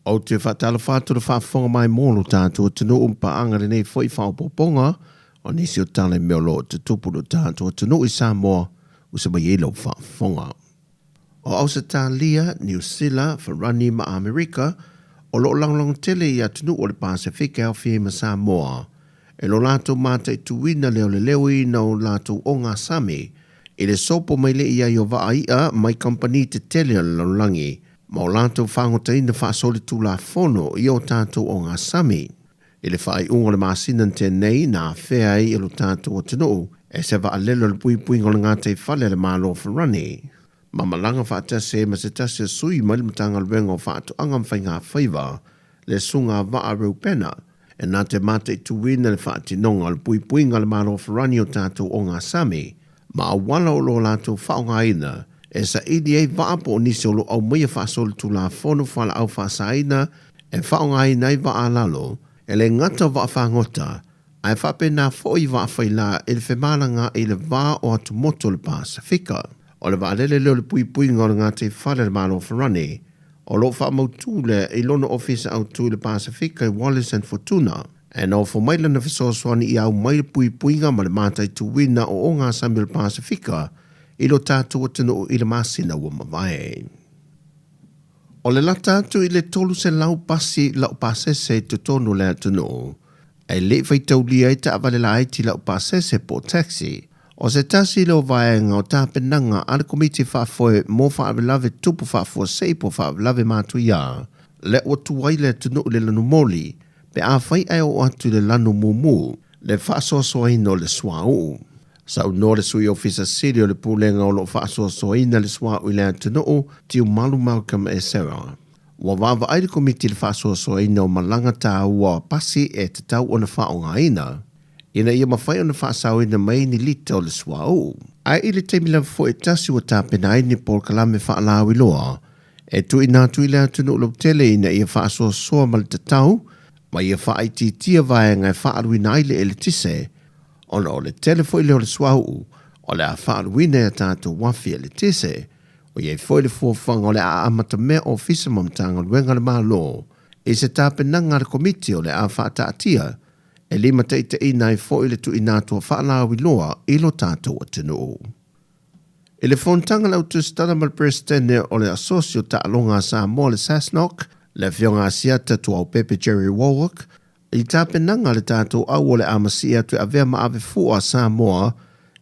O te whatala whātua whaafonga mai mōlo tātua tunu umpa angare nei whoi whaopoponga o nisi o tala meo lo te tupuru tātua tunu I Sāmoa usama yelo whaafonga. O Aotearoa, New Zealand, Wharani ma Amerika, o lo langlong tele I atunu o le Pasifika au fie ma Samoa. E lo lato mata I tuwina leo le lewi na o lato o ngā Sami. I le sopo mai le ia yo vaaia mai company te tele lo langi. Ma o lato whangotaina whaasole tula fono I o tātou o ngā Sami. I le whai unga le māsinan tēnei nā whea I lo tātou o tino. E se wa alelo le pui pui ngole ngā te whale le mālo Wharani. Ma malanga whaatase ma se tase sui mai le matanga luenga o whaatu angam whai ngā whaiva. Le sunga wa a reupena. E nā te mata I tuwina le whaatinonga le pui pui ngale mālo Wharani o tātou o ngā Sami. Ma a wala o lo lato whaonga ina. E sa idi e vaapo o nisi o lo au meia whaasole tula fono whala au whaasaina. E whaonga ina I waa lalo. E le ngata waa whaangota. Ai whape nā fōi waa whaila e le whemalanga I le waa o atu moto le Pasifika. O le waa lele leo le pui pui ngore ngā te whale le mālo Wharani. O lo wha mautule I lono office au tu le Pasifika I Wallace and Fortuna. E no fo maila na whasoswani I au mai le pui pui ngā ma le mātai tu wina o ngā Sami le Pasifika. I lo tātou tino o I le masina ua mawai. O le la tātou I le tolu se lau pasi lau pasese tu tono le atino. E le whaitau lia I ta avale la aiti lau pasese po taxi. O se tasi leo vaenga o tāpenanga ale komiti whaafoe mō whaavelave tupu whaafoe seipo whaavelave mātu ia. Le o tuwai le atino le lanu moli. Pe a whai ai o atu le lanu mumu. Le whaasoasoaina o le swau. Sa no le sui ofisa siri o le pūlenga o lo whaasoasoaina le swau I le atino tiu malu Malcolm e Sarah. Wa wawa ai le komiti le whaasoasoaina o malanga tā ua pasi e te tau o na whaongaina. Ina ia mawhai o na whaasauina mai ni lita o le swau. Ai I le teimila fo e tasi o tāpena ai ni Paul Kalame whaalawi loa. E tu ina tu I le atino lo tele ina ia whaasoasoa ma le tatau. Ma ia whaaititia vaenga e whaaruina ai le ele tise. Ona o le telefo I leo le swau. O le a whaaruina e tātou wafi le tise. O iei foi le fuafanga o le a amata mea o fisa mamtanga luenga le malo. E se tāpenanga le komiti o le a whaataatia. E lima teite ina e foi le tu inatua whaalawi loa I lo tātou atino. E le fontanga lau tu stana mal presidente o le asosio ta alonga Sāmoa le Sasnok. Le fionga asiata tu au Pepe Jerry Warwick. I tāpenanga le tātou au o le amasia tu avea ma ave fua Sāmoa.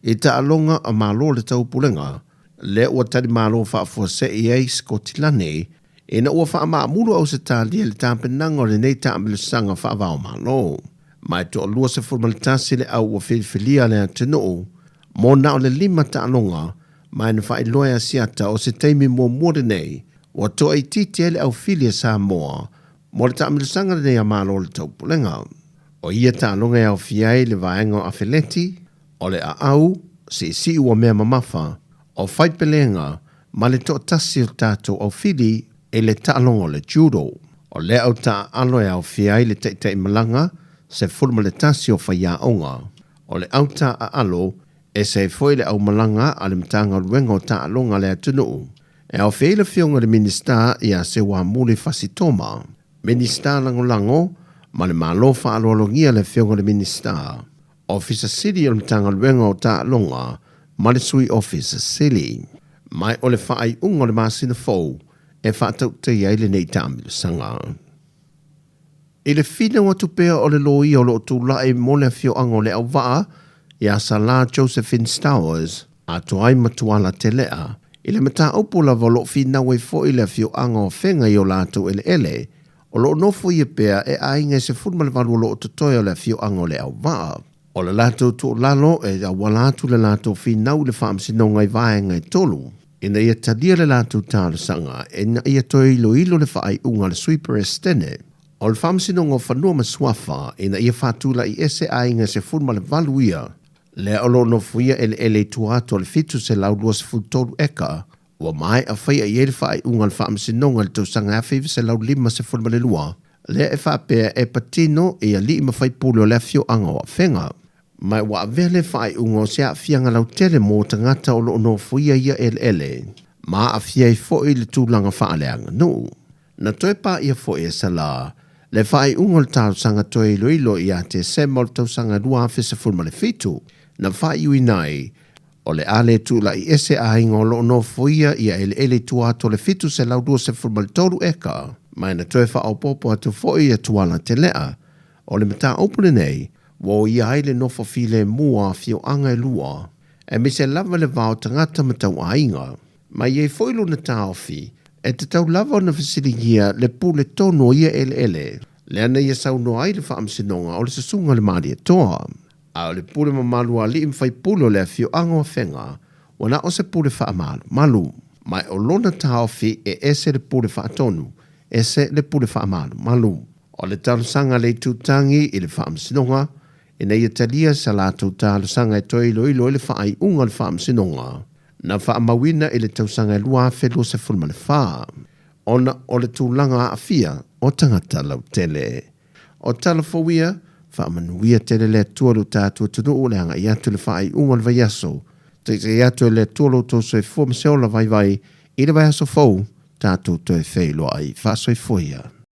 I ta alonga a malo le taupulenga. Le ua tari malo whaafua se I ei Skotilane. E na ua wha maamuru au se tālia le tāpenanga o le nei tāmilusanga whaavao malo. Mai to lua se formalitasi le au ua whiwhilia le atino. Mō na o le lima ta alonga. Mai na wha iloa asiata o se teimi mua mua nei. Wa toa I titi ele au filia Samoa, mo le taamilusanga nei a malo le taupulenga. O ia tālonga au fiai le vaenga o awheleti, o le a au, si ua mea mamafa, o whaipelenga, ma le toa tasi o tātou au fili e le tālonga le judo. O le au tā aloe au fiai le teitei malanga, se fulma le tasi o whaiaonga. O le au tā alo, e se foi le au malanga a le mtanga ruenga o tālonga le atunu. E au feila fionga le minista ia se wa mule fasitoma. Minista lango, ma le malo whaalolongia le fionga le minista. Officer City o mtanga luenga o ta longa, ma le sui Officer City. Mai o le whaai unga le masina fau, e whaatau te iai le nei tāmilu sanga. I le fina wa tupea o le loi o lo tulae mo le fio ango le au waa, ia Sala Josephine Stowers, a toai matuala te lea. I le mata opo la valo fina wei fo I le fio anga o whenga I o lato ele. O lo nofo I pea e ainga se furma le valu lo o totoia le fio anga o le au waa. O le lato to lalo e a walatu le lato fina u le whaamsinonga I vaenga I tolu. Ina ia tadia le lato tāle sanga e na ia toi ilo le whaai unga le sweeper e stene. O le whaamsinonga o whanua maswafa ina ia whatula I ese ainga se furma le valu ia. Le olo no fuia ele tuato le fitu se laulua se fultoru eka. Ua mai a whaia I ele whaai unga le whaamsinonga le tausanga awhiva se lau lima se fulma le lua. Le e whaapea e patino e a li ima whai pule o le fio anga o a whenga. Mai wa vele whaai unga o se a fianga lau tele mō tangata o lo no fuia ia ele. Ma a fiai fo I le tūlanga whaaleanga no. Na toe pa ia fo e sala, le whai ungol tau sanga toe loilo i a te semol tau sanga lua fesa fulma le fitu, na whai ui nai, o le ale tu la i ese a ingo lo no foia ia ele tua to le fitu se laudua se fulma le toru eka, mai na toe wha au popo atu foi ia tuala te lea, o le mata opune nei, wo ia aile nofo file mua fio anga e lua, e mi se lava le vau tangata matau a inga, mai e foilo na taofi, e te tau lava na fasiligia le pule tono ia ele, le ana ia sau no ai le whaamsinonga o le sasunga le maari e toa. A o le pule mamalua li imwhai pulo le fio ango a whenga, wana o se pule whaamalu, malu, mai o lona taofi e ese le pule whaatonu, ese le pule whaamalu, malu. O le talusanga le tutangi i le whaamsinonga, e nei talia sa la talusanga e toi ilo le whaai unga le whaamsinonga. Na whaamawina i le tausanga lua whelo se fulma le wha. Ona o le tūlanga a fia o tangata lau tele. O talafowia, whaamanuia tele le tualu tātua tunu o le anga i atu le whaai unga le vaiaso. Te atu le tualu tōsoi fō maseo la vai i le vaiaso fōu, tātua toi whelo ai whaasoi foia.